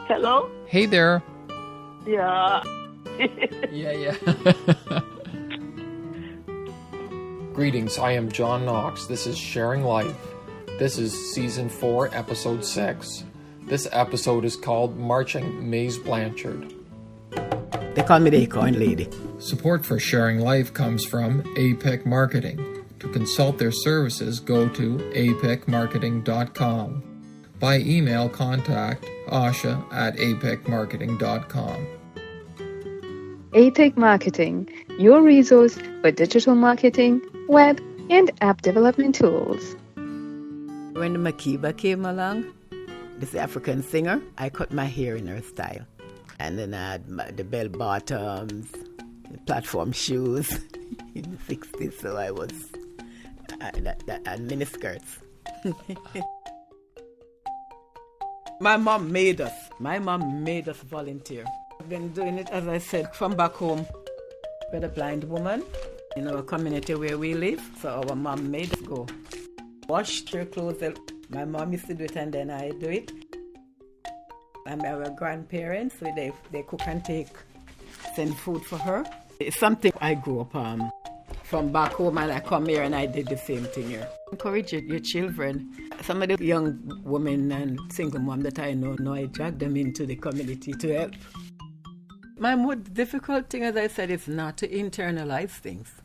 Hello? Hey there. Yeah. Yeah. Greetings, I am John Knox. This is Sharing Life. This is Season 4, Episode 6. This episode is called Marching Maize Blanchard. They call me the Acorn Lady. Support for Sharing Life comes from APEC Marketing. To consult their services, go to apecmarketing.com. By email, contact asha@apecmarketing.com. APEC Marketing, your resource for digital marketing, web, and app development tools. When the Makiba came along, this African singer, I cut my hair in her style. And then I had the bell bottoms, the platform shoes in the 60s, so I was and miniskirts. My mom made us volunteer. I've been doing it, as I said, from back home with a blind woman in our community where we live. So our mom made us go. Wash her clothes. My mom used to do it and then I do it. And our grandparents, so they cook and send food for her. It's something I grew up from back home, and I come here and I did the same thing here. Encourage your children. Some of the young women and single mom that I know, I drag them into the community to help. My most difficult thing, as I said, is not to internalize things.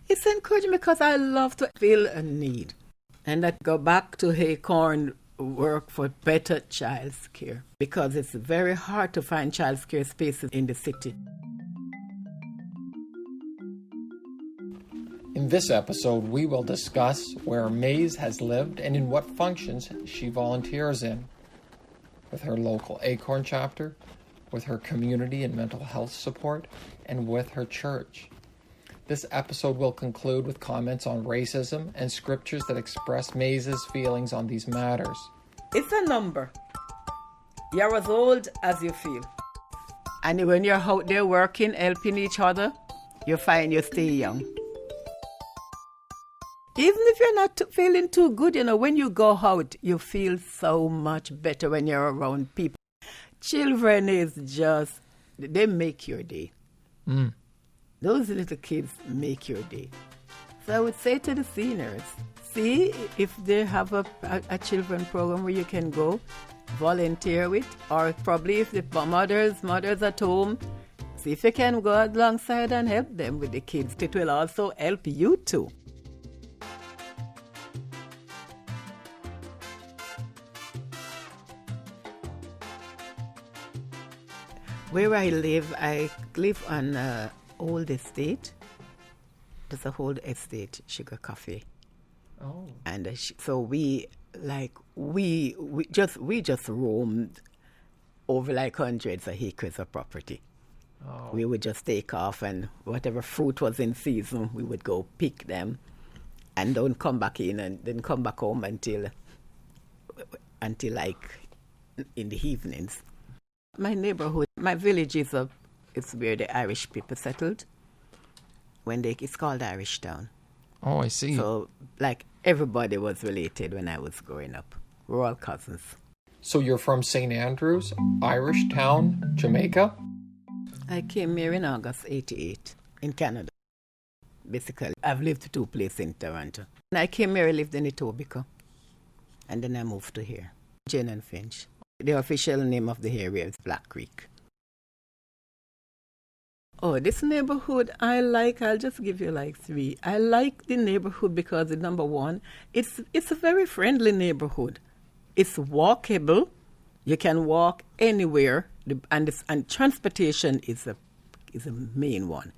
It's encouraging because I love to feel a need. And I go back to Acorn work for better child's care because it's very hard to find child's care spaces in the city. In this episode, we will discuss where Maize has lived and in what functions she volunteers in, with her local Acorn chapter, with her community and mental health support, and with her church. This episode will conclude with comments on racism and scriptures that express Maize's feelings on these matters. It's a number. You're as old as you feel. And when you're out there working, helping each other, you find you stay young. Even if you're not feeling too good, when you go out, you feel so much better when you're around people. Children they make your day. Mm. Those little kids make your day. So I would say to the seniors, see if they have a children program where you can go volunteer with, or probably if the mothers at home, see if you can go alongside and help them with the kids. It will also help you too. Where I live on old estate. There's a whole estate, sugar coffee. Oh. And so we just roamed over like hundreds of acres of property. Oh. We would just take off, and whatever fruit was in season, we would go pick them, and don't come back in, and then come back home until like in the evenings. My neighborhood, my village it's where the Irish people settled. It's called Irish Town. Oh, I see. So, like, everybody was related when I was growing up. We're all cousins. So you're from St. Andrews, Irish Town, Jamaica? I came here in August 88 in Canada. Basically, I've lived 2 places in Toronto. And I came here, I lived in Etobicoke. And then I moved to here, Jane and Finch. The official name of the area is Black Creek. Oh, this neighborhood I'll just give you like 3. I like the neighborhood because, number one, it's a very friendly neighborhood. It's walkable. You can walk anywhere, and transportation is a main one.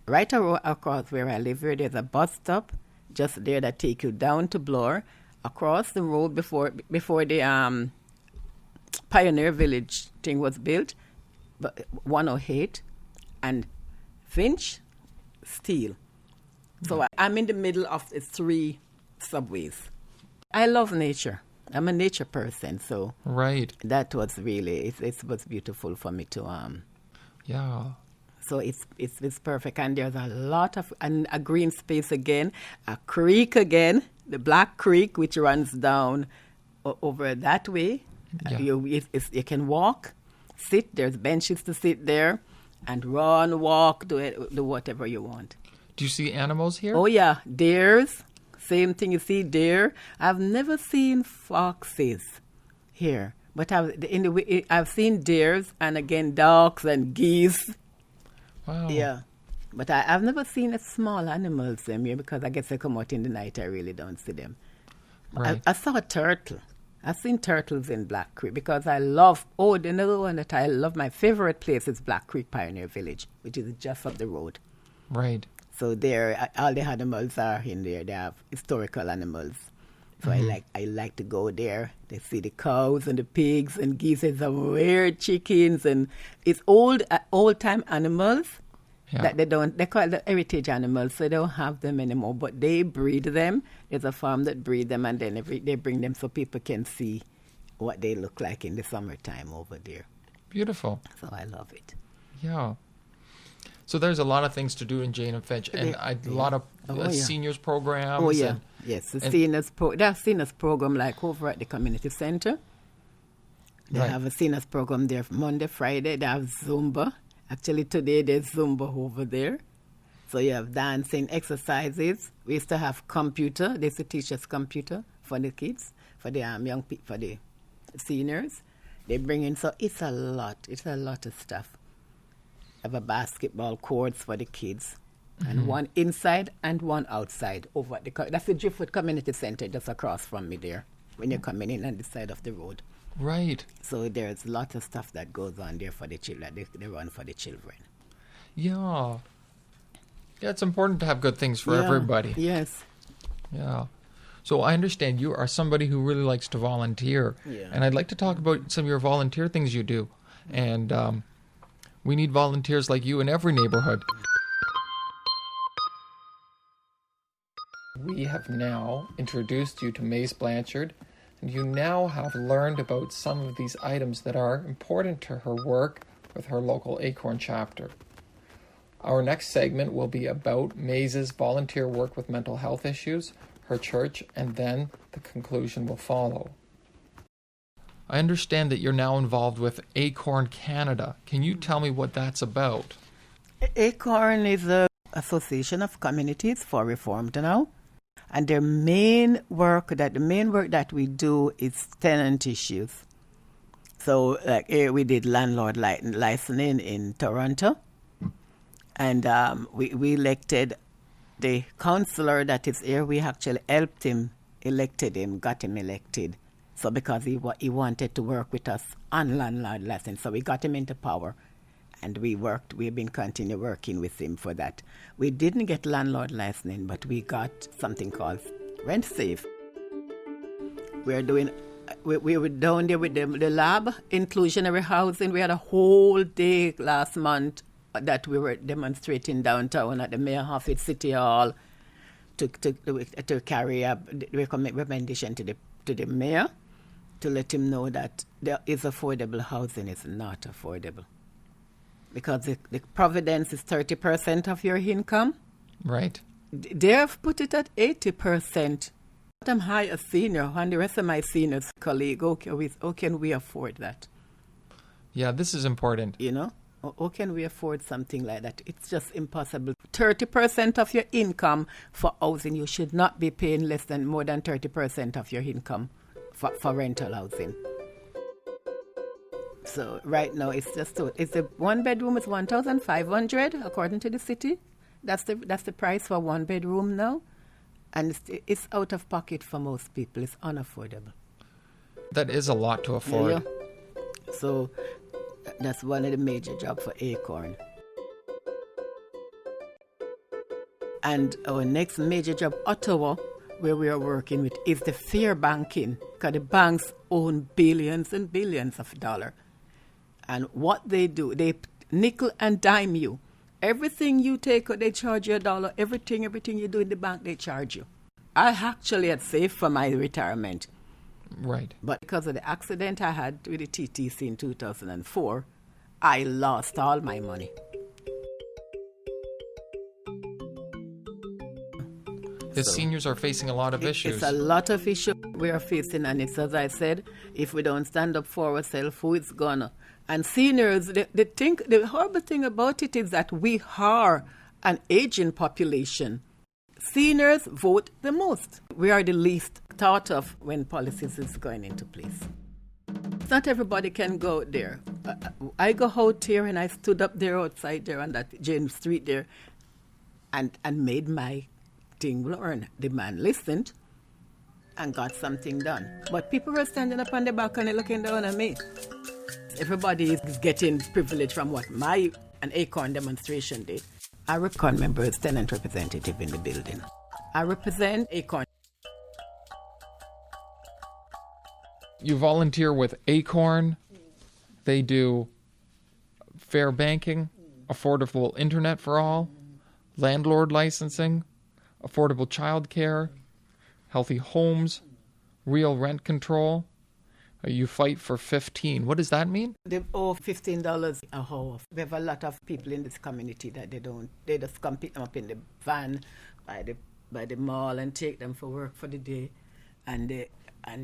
Right across where I live here, there's a bus stop just there that take you down to Bloor, across the road before the Pioneer Village thing was built, but 108, and Finch, Steel. So I'm in the middle of the 3 subways. I love nature. I'm a nature person, so right. That was really it was beautiful for me to Yeah. So it's perfect, and there's a lot of a green space again, a creek again, the Black Creek, which runs down over that way. Yeah. You can walk, sit. There's benches to sit there, and run, walk, do whatever you want. Do you see animals here? Oh yeah, deers. Same thing. You see deer. I've never seen foxes here, but I've seen deers and again ducks and geese. Wow. Yeah, but I've never seen small animals them here because I guess they come out in the night. I really don't see them. Right. I saw a turtle. I've seen turtles in Black Creek because another one that I love, my favorite place is Black Creek Pioneer Village, which is just up the road. Right. So there, all the animals are in there. They have historical animals. So I like to go there. They see the cows and the pigs and geese and some weird chickens, and it's old time animals that they call it the heritage animals, so they don't have them anymore, but they breed them. There's a farm that breed them, and then they bring them so people can see what they look like in the summertime over there. Beautiful. So I love it. Yeah. So there's a lot of things to do in Jane and Finch, and a lot of seniors programs. Oh yeah, and, seniors program like over at the community center. They have a seniors program there Monday, Friday. They have Zumba. Actually, today there's Zumba over there. So you have dancing exercises. We used to have computer. They used to teach us computer for the kids, for the young people, for the seniors. They bring in, so it's a lot. It's a lot of stuff. Have a basketball courts for the kids, and one inside and one outside over at that's the Driftwood Community Center just across from me there when you're coming in on the side of the road. Right. So there's a lot of stuff that goes on there for the children. They run for the children. Yeah. Yeah, it's important to have good things for everybody. Yes. Yeah. So I understand you are somebody who really likes to volunteer. Yeah. And I'd like to talk about some of your volunteer things you do. And we need volunteers like you in every neighborhood. We have now introduced you to Maize Blanchard, and you now have learned about some of these items that are important to her work with her local Acorn chapter. Our next segment will be about Maize's volunteer work with mental health issues, her church, and then the conclusion will follow. I understand that you're now involved with Acorn Canada. Can you tell me what that's about? Acorn is an association of communities for reformed now, and the main work that we do is tenant issues. So, like here we did landlord licensing in Toronto, and we elected the councillor that is here. We actually helped him, got him elected. So because he wanted to work with us on landlord license, so we got him into power, and we've been continue working with him for that. We didn't get landlord licensing, but we got something called rent safe. We were down there with the lab, inclusionary housing. We had a whole day last month that we were demonstrating downtown at the Mayor Office, City Hall, to carry a recommendation to the mayor, to let him know that there is affordable housing is not affordable. Because the Providence is 30% of your income. Right. They have put it at 80%. I'm high a senior, and the rest of my seniors colleague, how can we afford that? Yeah, this is important. You know? How can we afford something like that? It's just impossible. 30% of your income for housing, you should not be paying more than 30% of your income for rental housing. So right now it's the one bedroom is $1,500 according to the city. That's the price for one bedroom now, and it's out of pocket for most people. It's unaffordable. That is a lot to afford. Yeah. So that's one of the major jobs for Acorn. And our next major job, Ottawa, where we are working with, is the fair banking, because the banks own billions and billions of dollars. And what they do, they nickel and dime you. Everything you take, they charge you $1. Everything you do in the bank, they charge you. I actually had saved for my retirement. Right. But because of the accident I had with the TTC in 2004, I lost all my money. The seniors are facing a lot of issues. It's a lot of issues we are facing, and it's, as I said, if we don't stand up for ourselves, who is gonna? And seniors, the horrible thing about it is that we are an aging population. Seniors vote the most. We are the least thought of when policies is going into place. Not everybody can go out there. I go out here and I stood up there outside there on that James Street there and made my thing learn. The man listened and got something done. But people were standing up on the balcony looking down at me. Everybody is getting privilege from what an Acorn demonstration did. I reckon member as tenant representative in the building. I represent Acorn. You volunteer with Acorn. They do fair banking, affordable internet for all, landlord licensing, affordable child care, healthy homes, real rent control. You fight for 15. What does that mean? They owe $15 a hour. We have a lot of people in this community that they just come pick them up in the van by the mall and take them for work for the day, and they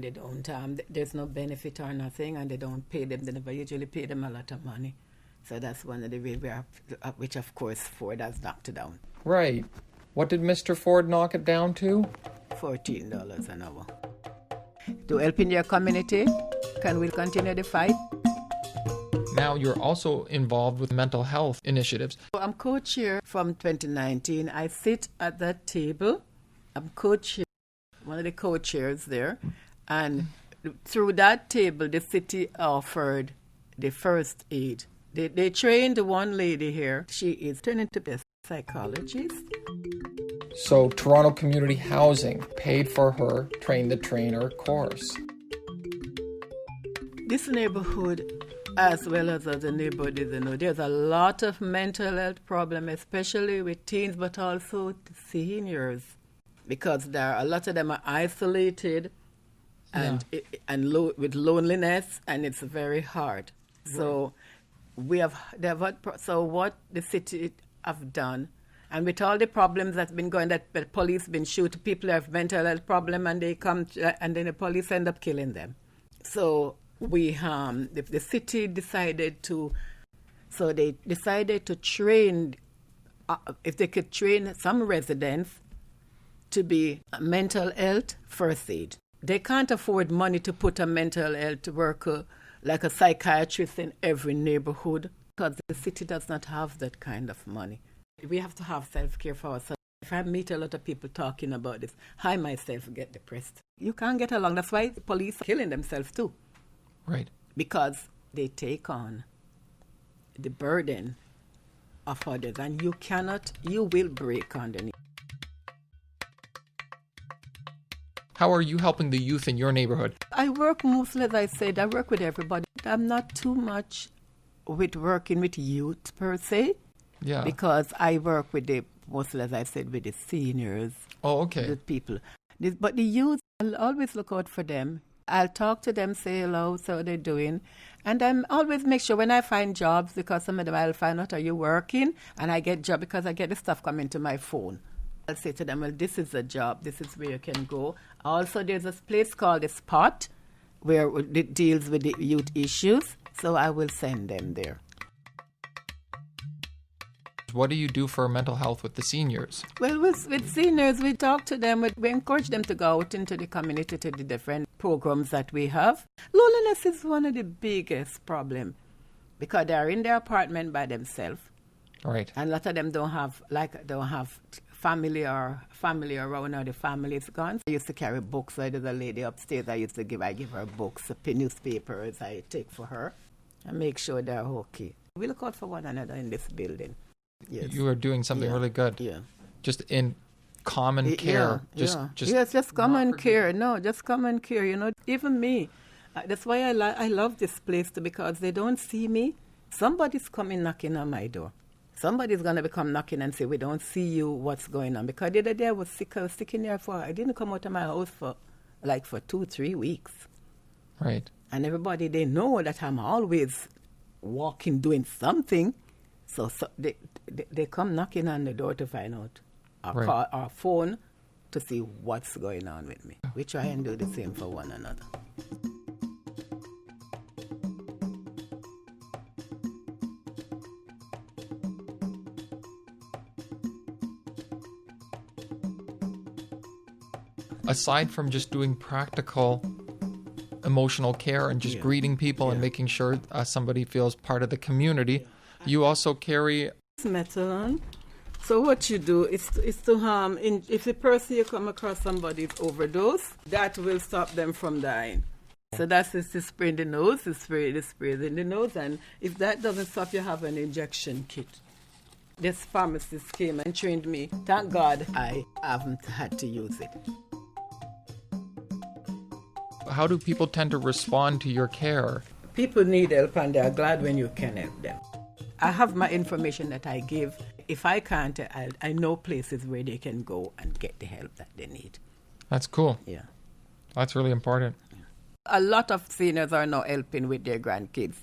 don't, there's no benefit or nothing, and they don't pay them. They never usually pay them a lot of money. So that's one of the ways we are, which of course Ford has knocked it down. Right. What did Mr. Ford knock it down to? $14 an hour. To help in your community, can we continue the fight? Now you're also involved with mental health initiatives. I'm co-chair from 2019. I sit at that table. I'm co-chair, one of the co-chairs there. And through that table, the city offered the first aid. They trained one lady here. She is turning to be a psychologist. So Toronto Community Housing paid for her train the trainer course. This neighborhood, as well as other neighborhoods, there's a lot of mental health problems, especially with teens, but also seniors, because a lot of them are isolated and with loneliness, and it's very hard. So so what the city have done, and with all the problems that's been going, that the police been shooting people who have mental health problem, and they come and then the police end up killing them. So the city decided to train, if they could train some residents to be mental health first aid. They can't afford money to put a mental health worker like a psychiatrist in every neighborhood, because the city does not have that kind of money. We have to have self-care for ourselves. If I meet a lot of people talking about this, I myself get depressed. You can't get along. That's why the police are killing themselves too. Right. Because they take on the burden of others, and you will break underneath. How are you helping the youth in your neighborhood? I work mostly, as I said, I work with everybody. I'm not too much with working with youth per se. Yeah. Because I work with mostly, as I said, with the seniors. Oh, okay. The people. But the youth, I'll always look out for them. I'll talk to them, say hello, so they're doing. And I always make sure when I find jobs, because some of them I'll find out, are you working? And I get job because I get the stuff coming to my phone. I'll say to them, well, this is a job. This is where you can go. Also, there's a place called The Spot where it deals with the youth issues. So I will send them there. What do you do for mental health with the seniors? Well, with seniors, we talk to them. We encourage them to go out into the community to the different programs that we have. Loneliness is one of the biggest problems because they are in their apartment by themselves. Right. And a lot of them don't have family around, or the family is gone. I used to carry books. So there's a lady upstairs I give her books, newspapers I take for her and make sure they're okay. We look out for one another in this building. Yes. You are doing something really good. Yeah. Just in common care. Just common care. No, just common care. Even me. That's why I love this place too, because they don't see me. Somebody's coming knocking on my door. Somebody's going to come knocking and say, we don't see you, what's going on? Because the other day I was sick in there I didn't come out of my house for 2-3 weeks. Right. And everybody, they know that I'm always walking, doing something. So they come knocking on the door to find out. Or phone to see what's going on with me. We try and do the same for one another. Aside from just doing practical emotional care and just greeting people and making sure somebody feels part of the community, you also carry metal on. So what you do is to harm. If the person you come across somebody's overdose, that will stop them from dying. So that's just to spray in the nose, the spray in the nose, and if that doesn't stop, you have an injection kit. This pharmacist came and trained me. Thank God I haven't had to use it. How do people tend to respond to your care? People need help and they're glad when you can help them. I have my information that I give. If I can't, I know places where they can go and get the help that they need. That's cool. Yeah. That's really important. A lot of seniors are now helping with their grandkids.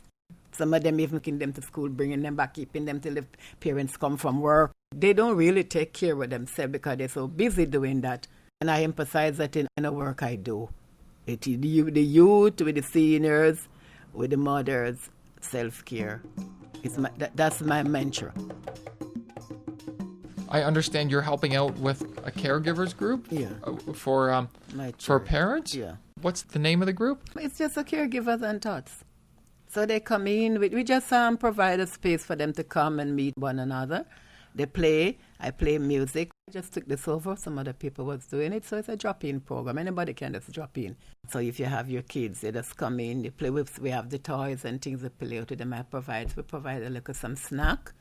Some of them even taking them to school, bringing them back, keeping them till the parents come from work. They don't really take care of themselves because they're so busy doing that. And I emphasize that in the work I do. The youth, with the seniors, with the mothers, self-care. That's my mantra. I understand you're helping out with a caregivers group for parents? Yeah. What's the name of the group? It's just a caregivers and thoughts. So they come in, we just provide a space for them to come and meet one another. They play, I play music. I just took this over, some other people was doing it, so it's a drop-in program. Anybody can just drop in. So if you have your kids, they just come in, they play with, we have the toys and things to play with them. We provide a little some snack.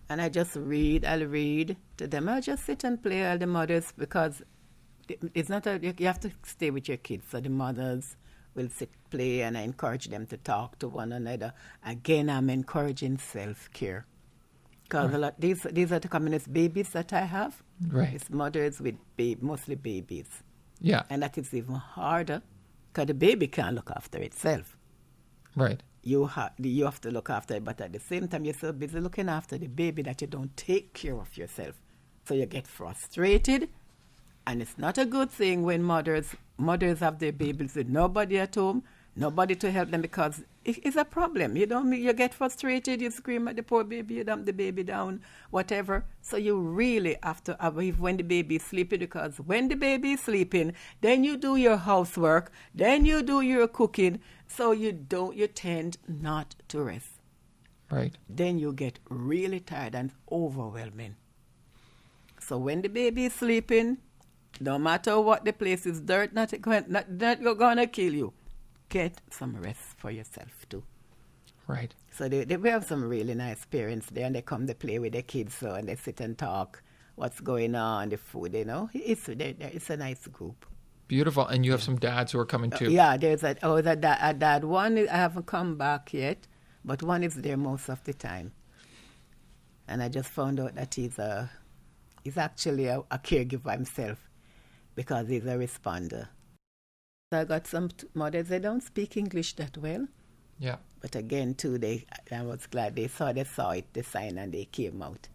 And I just read, I'll read to them. I'll just sit and play all the mothers because it's not you have to stay with your kids. So the mothers will sit, play, and I encourage them to talk to one another. Again, I'm encouraging self-care. Because these are the communist babies that I have. Right. It's mothers with mostly babies. Yeah. And that is even harder because the baby can't look after itself. Right. You have to look after it, but at the same time, you're so busy looking after the baby that you don't take care of yourself. So you get frustrated, and it's not a good thing when mothers have their babies with nobody at home, nobody to help them because it's a problem. You get frustrated, you scream at the poor baby, you dump the baby down, whatever. So you really have to arrive when the baby is sleeping because when the baby is sleeping, then you do your housework, then you do your cooking, so you tend not to rest. Right. Then you get really tired and overwhelming. So when the baby is sleeping, no matter what the place is, dirt not going to kill you. Get some rest for yourself too. Right. So we have some really nice parents there, and they come to play with their kids, and they sit and talk what's going on, the food, It's a nice group. Beautiful. And you have some dads who are coming too. Yeah, there's a dad. One, I haven't come back yet, but one is there most of the time. And I just found out that he's actually a caregiver himself because he's a responder. I got some mothers, they don't speak English that well. Yeah. But again, too, I was glad they saw it, the sign, and they came out.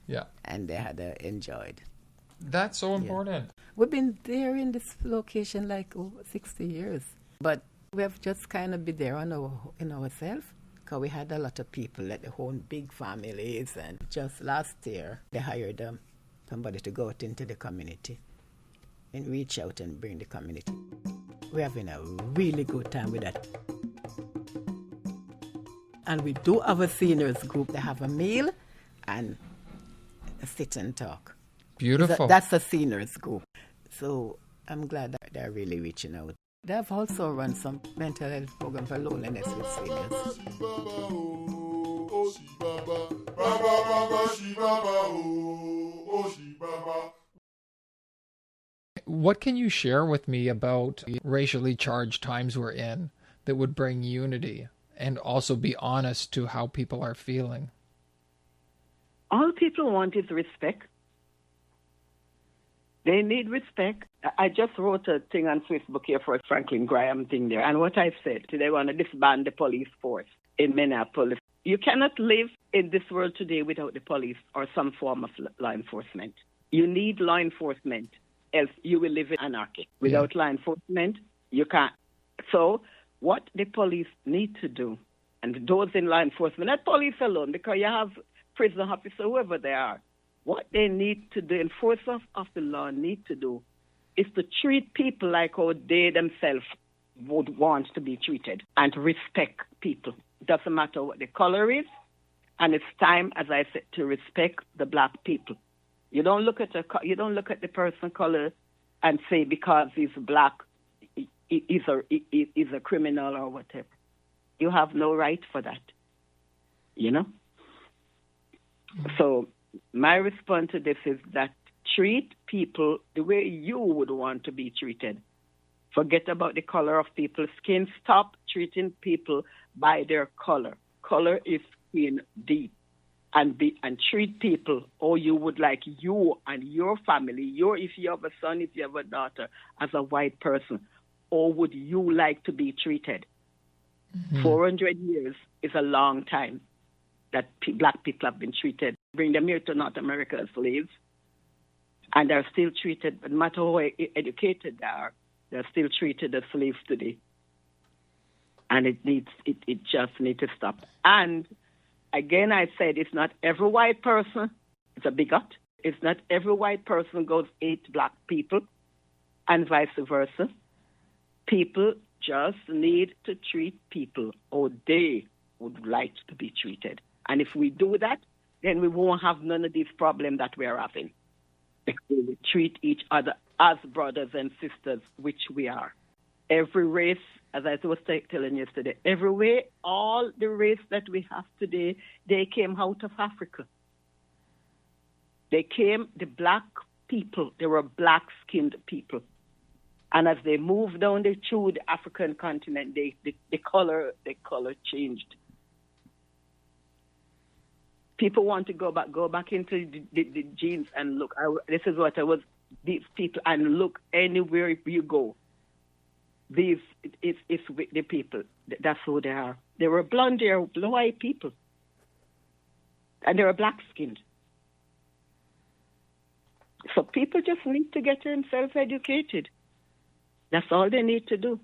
Yeah. And they had enjoyed. That's so important. Yeah. We've been there in this location like over 60 years. But we have just kind of been there in ourselves because we had a lot of people that own big families. And just last year, they hired somebody to go out into the community and reach out and bring the community. We're having a really good time with that. And we do have a seniors group. They have a meal and a sit and talk. Beautiful. That's a seniors group. So I'm glad that they're really reaching out. They've also run some mental health program for loneliness with seniors. What can you share with me about racially charged times we're in that would bring unity and also be honest to how people are feeling? All people want is respect. They need respect. I just wrote a thing on Facebook here for a Franklin Graham thing there. And what I said, they want to disband the police force in Minneapolis. You cannot live in this world today without the police or some form of law enforcement. You need law enforcement else you will live in anarchy. Without law enforcement, you can't. So what the police need to do, and those in law enforcement, not police alone, because you have prison officers, whoever they are, what they need to do, enforcers of the law need to do, is to treat people like how they themselves would want to be treated, and to respect people. It doesn't matter what the color is, and it's time, as I said, to respect the black people. You don't look at the person color and say because he's black, he's a criminal or whatever. You have no right for that. You know. So my response to this is that treat people the way you would want to be treated. Forget about the color of people's skin. Stop treating people by their color. Color is skin deep. And treat people or you would like you and your family, if you have a son, if you have a daughter, as a white person, or would you like to be treated? 400 years is a long time that black people have been treated. Bring them here to North America as slaves, and they're still treated, no matter how educated they are, they're still treated as slaves today. And it just needs to stop. And again, I said it's not every white person is a bigot. It's not every white person goes hate black people, and vice versa. People just need to treat people how they would like to be treated. And if we do that, then we won't have none of these problems that we're having. Because we treat each other as brothers and sisters, which we are. Every race, as I was telling you yesterday, all the race that we have today, they came out of Africa. The black people, they were black-skinned people. And as they moved down through the African continent, the color changed. People want to go back into the genes and look. This is what I was. These people, and look anywhere you go. It's the people. That's who they are. They were blonde, they were white people, and they were black skinned. So people just need to get themselves educated. That's all they need to do.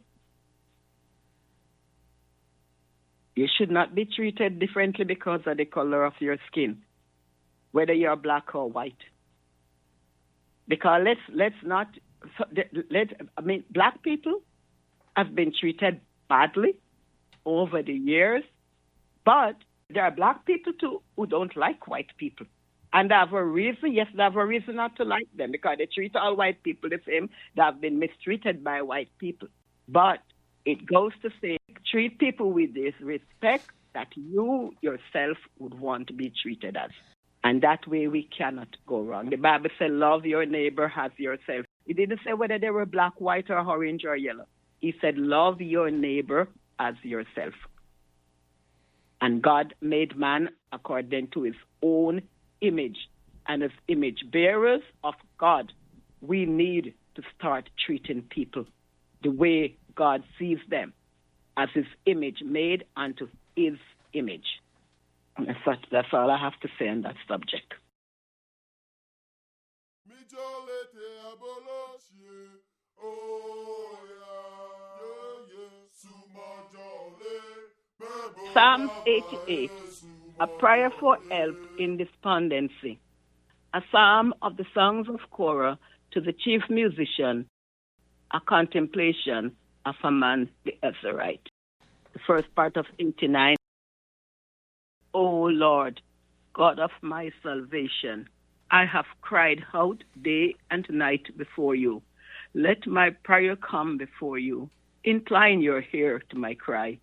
You should not be treated differently because of the color of your skin, whether you're black or white. Because black people have been treated badly over the years, but there are black people too who don't like white people. And they have a reason, they have a reason not to like them because they treat all white people the same. They have been mistreated by white people. But it goes to say, treat people with this respect that you yourself would want to be treated as. And that way we cannot go wrong. The Bible said, love your neighbor as yourself. It didn't say whether they were black, white, or orange or yellow. He said, love your neighbor as yourself. And God made man according to his own image. And as image bearers of God, we need to start treating people the way God sees them, as his image, made unto his image. And that's all I have to say on that subject. Psalms 88, a prayer for help in despondency. A psalm of the songs of Korah to the chief musician, a contemplation of a man the Ezrahite. The first part of 89. O Lord, God of my salvation, I have cried out day and night before you. Let my prayer come before you. Incline your ear to my cry,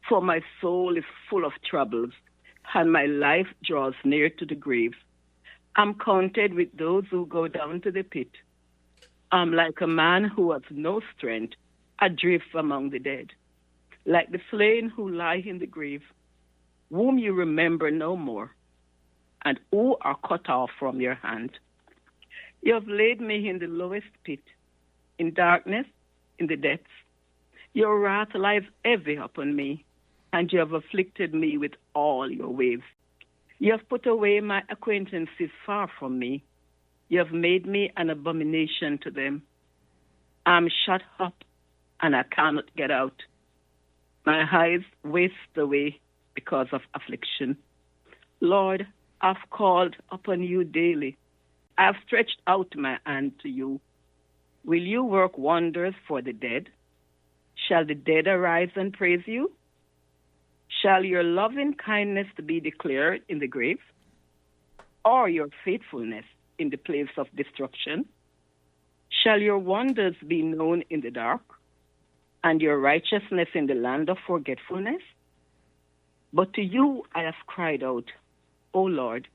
for my soul is full of troubles, and my life draws near to the grave. I'm counted with those who go down to the pit. I'm like a man who has no strength, adrift among the dead, like the slain who lie in the grave, whom you remember no more, and who are cut off from your hand. You have laid me in the lowest pit, in darkness, in the depths. Your wrath lies heavy upon me, and you have afflicted me with all your waves. You have put away my acquaintances far from me. You have made me an abomination to them. I'm shut up, and I cannot get out. My eyes waste away because of affliction. Lord, I've called upon you daily. I've stretched out my hand to you. Will you work wonders for the dead? Shall the dead arise and praise you? Shall your loving kindness be declared in the grave, or your faithfulness in the place of destruction? Shall your wonders be known in the dark, and your righteousness in the land of forgetfulness? But to you I have cried out, O Lord,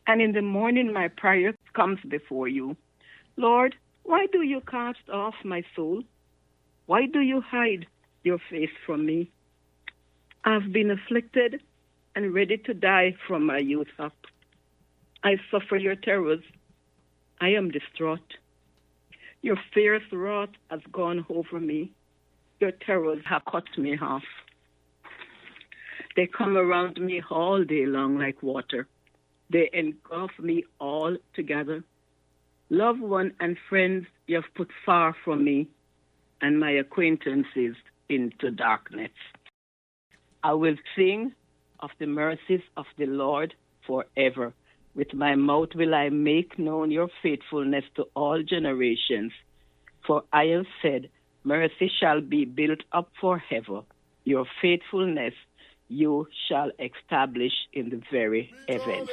and in the morning my prayer comes before you. Lord, why do you cast off my soul? Why do you hide your face from me? I've been afflicted and ready to die from my youth up. I suffer your terrors. I am distraught. Your fierce wrath has gone over me. Your terrors have cut me off. They come around me all day long like water. They engulf me all together. Loved one and friends you have put far from me, and my acquaintances into darkness. I will sing of the mercies of the Lord forever. With my mouth will I make known your faithfulness to all generations. For I have said, mercy shall be built up forever. Your faithfulness you shall establish in the very heavens.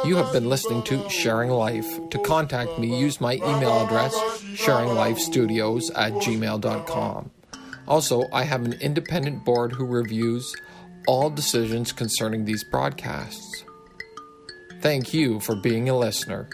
You have been listening to Sharing Life. To contact me, use my email address, sharinglifestudios@gmail.com. Also, I have an independent board who reviews all decisions concerning these broadcasts. Thank you for being a listener.